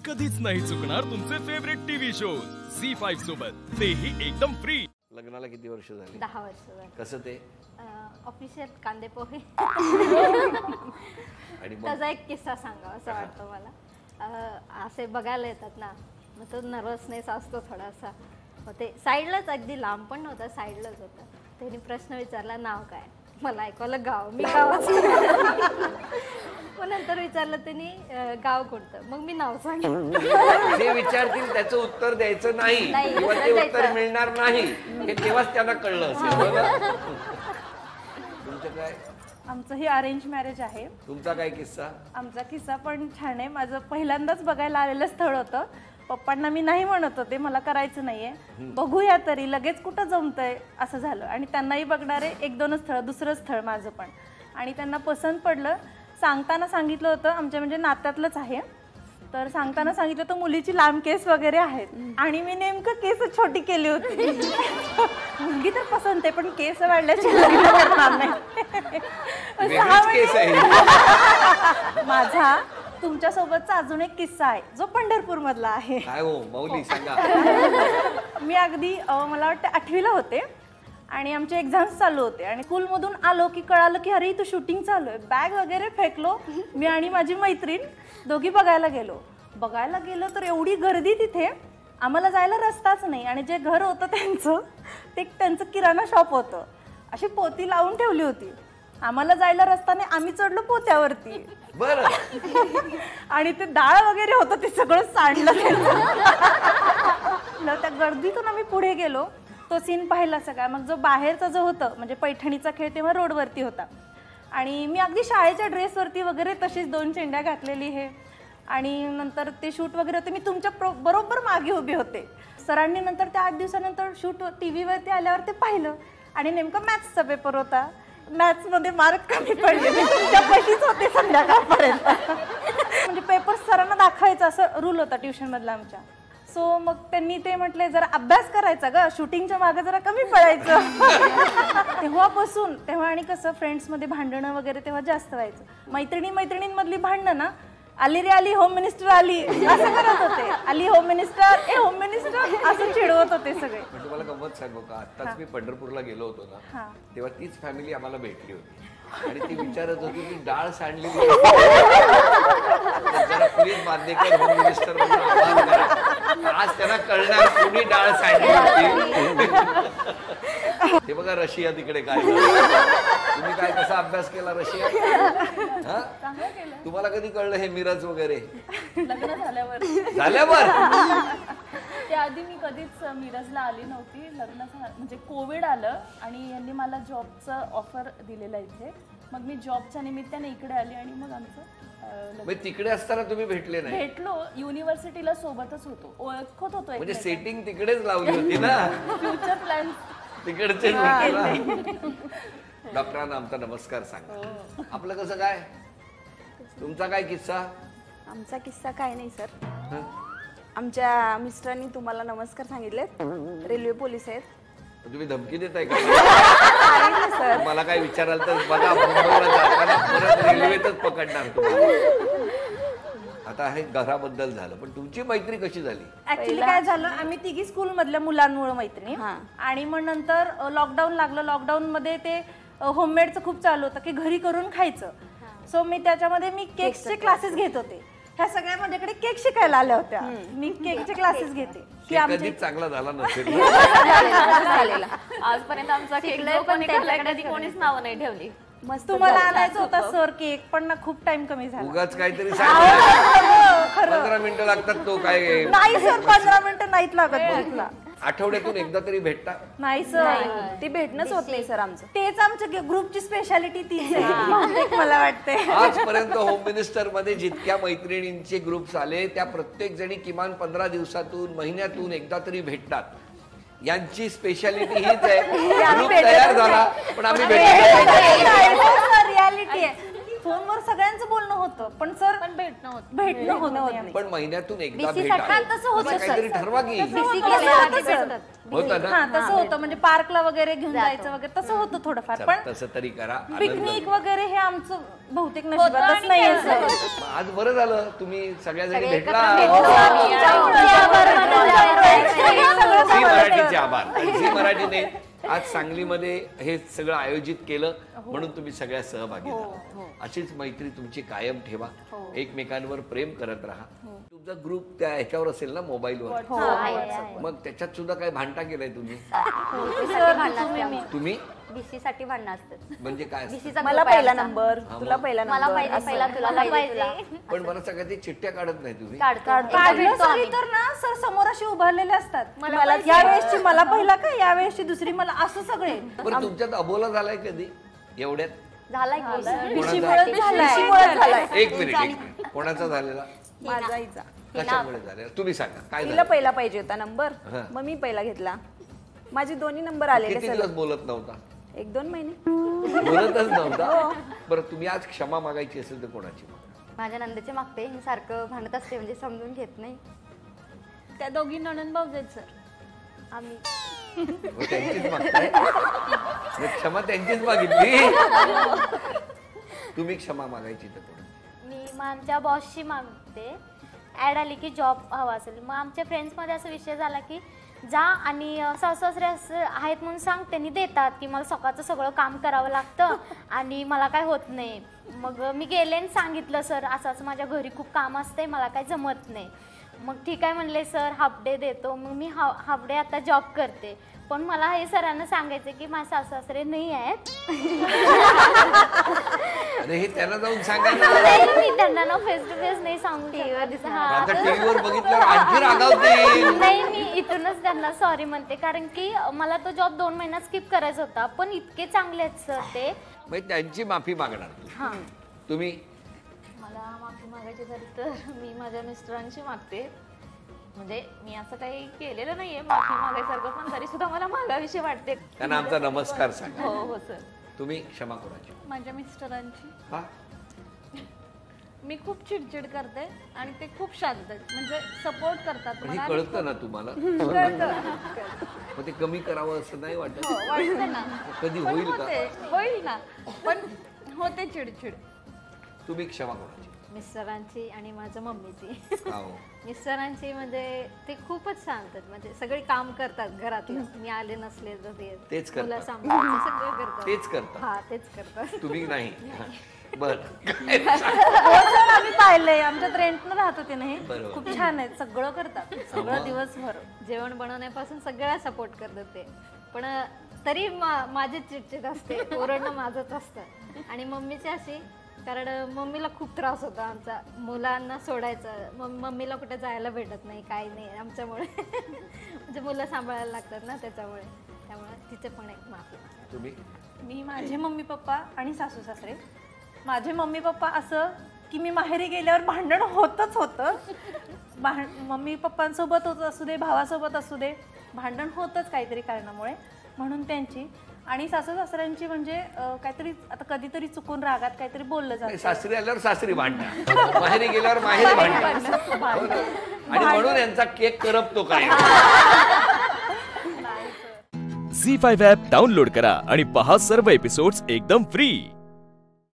कधीच नाही चुकणार तुमचे फेवरेट टीव्ही शोज झी5 सोबत, तेही एकदम फ्री। लग्नाला किती वर्ष झाली? 10 वर्ष झाली। कसं ते ऑफिशियल कांदे पोहे आणि त्याचा एक किस्सा सांगा असं वाटतं मला। असे बघायला येतात ना, मग तो नर्वसनेस असतो थोडासा। मग ते साईडलाच, अगदी लांब पण नव्हता, साईडलाच होता। त्यांनी प्रश्न विचारला, नाव काय? मला ऐकवलं गाव, मी गावाचं। मग नंतर विचारलं त्यांनी गाव कोणतं, मग मी नाव सांगितलं। जे विचारतील त्याचं उत्तर द्यायचं नाही किंवा ते उत्तर मिळणार नाही हे तेव्हाच त्यांना कळलं असेल। तुमचं काय? आमचं ही अरेंज मॅरेज आहे। तुमचा काय किस्सा? आमचा किस्सा पण छान आहे। माझं पहिल्यांदाच बघायला आलेलं स्थळ होतं। पप्पांना मी नाही म्हणत होते, मला करायचं नाहीये, बघूया तरी, लगेच कुठं जमतंय असं झालं। आणि त्यांनाही बघणारे 1-2 स्थळ, दुसरं स्थळ माझं पण, आणि त्यांना पसंत पडलं। सांगताना सांगितलं होतं, आमच्या म्हणजे नात्यातलंच आहे, तर सांगताना सांगितलं तर मुलीची लांब केस वगैरे आहेत, आणि मी नेमकं केस छोटी केली होती। मुलगी तर पसंत आहे, पण केस वाढल्याची माझा तुमच्या सोबतचा अजून एक किस्सा आहे, जो पंढरपूर मधला आहे। काय हो मौली, सांगा। मी अगदी मला वाटतं 8वीला होते, आणि आमचे एक्झाम्स चालू होते, आणि स्कूलमधून आलो की कळालं की अरे इथं शूटिंग चालू आहे। बॅग वगैरे फेकलो, मी आणि माझी मैत्रीण दोघी बघायला गेलो तर एवढी गर्दी तिथे, आम्हाला जायला रस्ताच नाही। आणि जे घर होतं त्यांचं किराणा शॉप होतं, अशी पोती लावून ठेवली होती। आम्हाला जायला रस्ता नाही, आम्ही चढलो पोत्यावरती। बरं। आणि ते डाळ वगैरे होतं ते सगळं सांडलं। त्या गर्दीतून आम्ही पुढे गेलो, तो सीन पाहिला सगळा। मग जो बाहेरचा जो होतं, म्हणजे पैठणीचा खेळ तेव्हा रोडवरती होता, आणि मी अगदी शाळेच्या ड्रेसवरती वगैरे तशीच 2 चेंड्या घातलेली हे, आणि नंतर ते शूट वगैरे होते, मी तुमच्या बरोबर मागे उभे होते। सरांनी नंतर त्या 8 दिवसानंतर शूट TV वरती आल्यावर ते पाहिलं, आणि नेमकं मॅथ्सचा पेपर होता। मॅथ्समध्ये मार्क कमी पडले, मी तुमच्या पशीच होते संध्याकाळपर्यंत। म्हणजे पेपर सरांना दाखवायचा असं रूल होता ट्युशनमधला आमच्या। सो मग त्यांनी ते म्हटले, जरा अभ्यास करायचा ग, शूटिंगच्या मागे जरा कमी पडायचं। तेव्हा आणि कसं फ्रेंड्समध्ये भांडणं वगैरे तेव्हा जास्त व्हायचं। मैत्रिणींमधली भांडणं ना, आली रे आली, होम मिनिस्टर आली, असं करत होते। आली होम मिनिस्टर, होम मिनिस्टर, असं चिडवत होते सगळे। पण तुम्हाला गंमत सांगू का, आत्ताच मी पंढरपूरला गेलो होतो ना, तेव्हा तीच फॅमिली आम्हाला भेटली होती, आणि ती विचारत होती की डाळ सांडली जरा प्लीज बांदेकर होम मिनिस्टर म्हणून आवाज करा, आज त्यांना कळणार कुणी डाळ सांडली होती। हे बघा रशिया तिकडे काय, तुम्ही काय कसा अभ्यास केला रशिया? तुम्हाला कधी कळलं हे मिरज वगैरे? लग्न झाल्यावर त्याआधी मी कधीच मिरजला आली नव्हती। लग्न म्हणजे कोविड आलं, आणि यांनी मला जॉबचं ऑफर दिलेलं इथे, मग मी जॉबच्या निमित्ताने इकडे आली, आणि मग आमचं तिकडे असताना तुम्ही भेटले नाही? भेटलो, युनिव्हर्सिटीला सोबतच होतो, ओळखत होतो। म्हणजे सेटिंग तिकडेच लावली होती ना, फ्युचर प्लॅन तिकडचे। डॉक्टरांना आमचा नमस्कार सांगा। आपलं कसं काय? तुमचा काय किस्सा? आमचा किस्सा काय नाही सर, आमच्या मिस्टरांनी तुम्हाला नमस्कार सांगितलेत, रेल्वे पोलीस आहेत। तुम्ही धमकी देताय का? सर मला काय विचाराल तर बघा, मुंबईला जाताना परत रेल्वेतच पकडणार तुम्हाला। आता हे घराबद्दल झालं, पण तुमची मैत्री कशी झाली? ऍक्च्युली काय झालं, आम्ही तिघी स्कूल मधल्या मुलांमुळे मैत्री, आणि मग नंतर लॉकडाऊन लागलं। लॉकडाऊन मध्ये ते होममेडचं खूप चालू होतं की घरी करून खायचं। सो मी त्याच्यामध्ये केक्सचे क्लासेस घेत होते। ह्या सगळ्या माझ्याकडे केक शिकायला आल्या होत्या, मी केकचे क्लासेस घेते। कधीच चांगला झाला नसेल आजपर्यंत आमचा केक, पण कधी कोणीच नाव नाही ठेवली। तुम्हाला आणायचा होता सर केक, पण ना खूप टाइम कमी झाला। उगाच काहीतरी सांग, 15 मिनिटं लागतात, तो काय? नाही सर, 15 मिनिटं नाहीत लागत। आठवड्यातून एकदा तरी भेटता? नाही सर, ती भेटणंच होत नाही सर आमचं। तेच आमच्या ग्रुपची स्पेशालिटी तीच आहे मला वाटते। आजपर्यंत होम मिनिस्टर मध्ये जितक्या मैत्रिणींचे ग्रुप्स आले, त्या प्रत्येक जणी किमान 15 दिवसातून, महिन्यातून एकदा तरी भेटतात। यांची स्पेशालिटी हीच आहे, ग्रुप तयार झाला पण आम्ही भेटतो। रियालिटी आहे, फोनवर सगळ्यांचं बोलणं होतं पण सर पण भेटणं होत भेटणं होत नाही. पण महिन्यातून एकदा BC भेटा साठी तसं होतं, असं काहीतरी ठरवा की BC होतं, केलं होतं, की सर. भेटतात. होतं हा ना. तसं होतं म्हणजे पार्कला वगैरे घेऊन जायचं वगैरे तसं होतं थोडंफार. चला, पण तसं तरी करा आनंद. पिकनिक वगैरे हे आमचं बहुतेक नशिबातच नाहीये सर. मग आज बरं झालं तुम्ही सगळ्याजणी सगळे भेटला. झी मराठीचे आभार. झी मराठीने आज सांगलीमध्ये हे सगळं आयोजित केलं म्हणून तुम्ही सगळ्या सहभागी झाला. अशीच मैत्री तुमची कायम ठेवा, एकमेकांवर प्रेम करत राहा. तुमचा ग्रुप त्या ह्याच्यावर असेल ना मोबाईलवर, मग त्याच्यात सुद्धा काय भांडा केलाय तुम्ही? तुम्ही बीसी साठी भांडणं असतात. म्हणजे काय असतं? बीसीचा मला पहिला नंबर, तुला पहिला मला नंबर. पाहिजे पहिला, तुला पाहिजे. पण मला सगळ्या ते चिठ्ठ्या काढत नाही तुम्ही? काढलं सरी तर ना सर समोर अशी उभारलेले असतात. मला या वेळेसची मला पहिला का, या वेळेसची दुसरी मला, असं सगळे. बरं तुमच्यात अबोला झालाय कधी एवढ्यात? झालाय कोणाचा? एक मिनिट, कोणाचा झालेला? माझा आईचा. कशामुळे झालेला तुम्ही सांगा काय तिला झालं? पहिला पाहिजे होता नंबर, हा. मग मी पहिला घेतला. माझे दोन्ही नंबर आलेले किती सर. दिवस बोलत नव्हता? 1-2 महिने. बोलतच नव्हता. बरं तुम्ही आज क्षमा मागायची असेल तर कोणाची? माझ्या नंदेचे मागते, मी सारखं भांडत असते म्हणजे समजून घेत नाही. त्या दोघी नणंद भाऊ आहेत सर. आम्ही मग त्यांचीच मागताय? मग क्षमा त्यांचीच मागितली. तुम्ही क्षमा मागायची तर कोण? मी मग आमच्या बॉसशी मागते. ॲड आली की जॉब हवा असेल, मग आमच्या फ्रेंड्समध्ये असा विषय झाला की जा आणि सासू-सासरे असं आहेत म्हणून सांग, त्यांनी देतात की मला सकाळचं सगळं काम करावं लागतं आणि मला काय होत नाही. मग मी गेले आणि सांगितलं सर असं असं माझ्या घरी खूप काम असते, मला काय जमत नाही. मग ठीक आहे म्हणले सर, हाफ डे देतो. मग मी हाफ डे आता जॉब करते. पण मला हे सरांना सांगायचं की माझे सासू-सासरे नाही आहेत. अरे हे त्यांना जाऊन सांगा ना. नाही, मी त्यांना ना फेस टू फेस नाही सांगू शकत. आता टीव्हीवर बघितल्यावर आणखी रागावतील. नाही, मी इथूनच त्यांना सॉरी म्हणते, कारण की मला तो जॉब 2 महिन्यात स्किप करायचा होता. पण इतके चांगले आहेत सर ते. मग त्यांची माफी मागणार तू. तुम्ही? मला माफी मागायची झाली तर मी माझ्या मिस्टरांची मागते. म्हणजे मी असं काही केलेलं नाहीये माफी मागायसारखं, पण तरी सुद्धा मला मागावीशी वाटते. त्यांना आमचा नमस्कार सांगा. हो सर. तुम्ही क्षमा कोणाची? माझ्या मिस्टरांची. हा मी खूप चिडचिड करते आणि ते खूप शांत आहेत, म्हणजे सपोर्ट करतात पण हे मला. कळतं ना तुम्हाला? मग ते कमी करावं असं नाही वाटत? वाटते ना. कधी पण होईल का? होईल ना, पण होते चिडचिड. तुम्ही क्षमा कोणाची? मिस्टरांची आणि माझ्या मम्मीची. हो. मिस्टरांची म्हणजे ते खूपच शांत आहेत, म्हणजे सगळे काम करतात घरातलं. मी आले नसले तर तेच मुलं करतात. सांभाळायचं सगळं करतात. तेच करतात. हा तेच करतात. तुम्ही नाही? बर सर आम्ही पाहिलंय, आमच्यात रेंटनं राहत होते ना, हे बरोबर. खूप छान आहेत, सगळं करतात, सगळं दिवसभर. जेवण बनवण्यापासून सगळ्या सपोर्ट करतात ते. पण तरी माझी चिडचिड असते, ओरडणं माझंच असतं. आणि मम्मीची अशी, कारण मम्मीला खूप त्रास होता आमचा, मुलांना सोडायचं. मम्मीला कुठे जायला भेटत नाही, काही नाही आमच्यामुळे. म्हणजे मुलं सांभाळायला लागतात ना, त्याच्यामुळे तिचे पण एक माफी. तुम्ही? मी माझे मम्मी पप्पा आणि सासू सासरे. माझे मम्मी पप्पा असं की मी माहेरी गेल्यावर भांडण होतच होतं. मम्मी पप्पांसोबत होत असू दे, भावासोबत असू दे, भांडण होतच काहीतरी कारणामुळे, म्हणून त्यांची. आणि सासू सासऱ्यांची म्हणजे काहीतरी आता कधीतरी चुकून रागात काहीतरी बोललं जातं. सासरी आल्यावर सासरी भांडणार, माहेरी गेल्यावर माहेरी भांडणार. आणि म्हणून यांचा केक करपतो काय. झी5 ॲप डाउनलोड करा आणि पहा सर्व एपिसोड्स एकदम फ्री.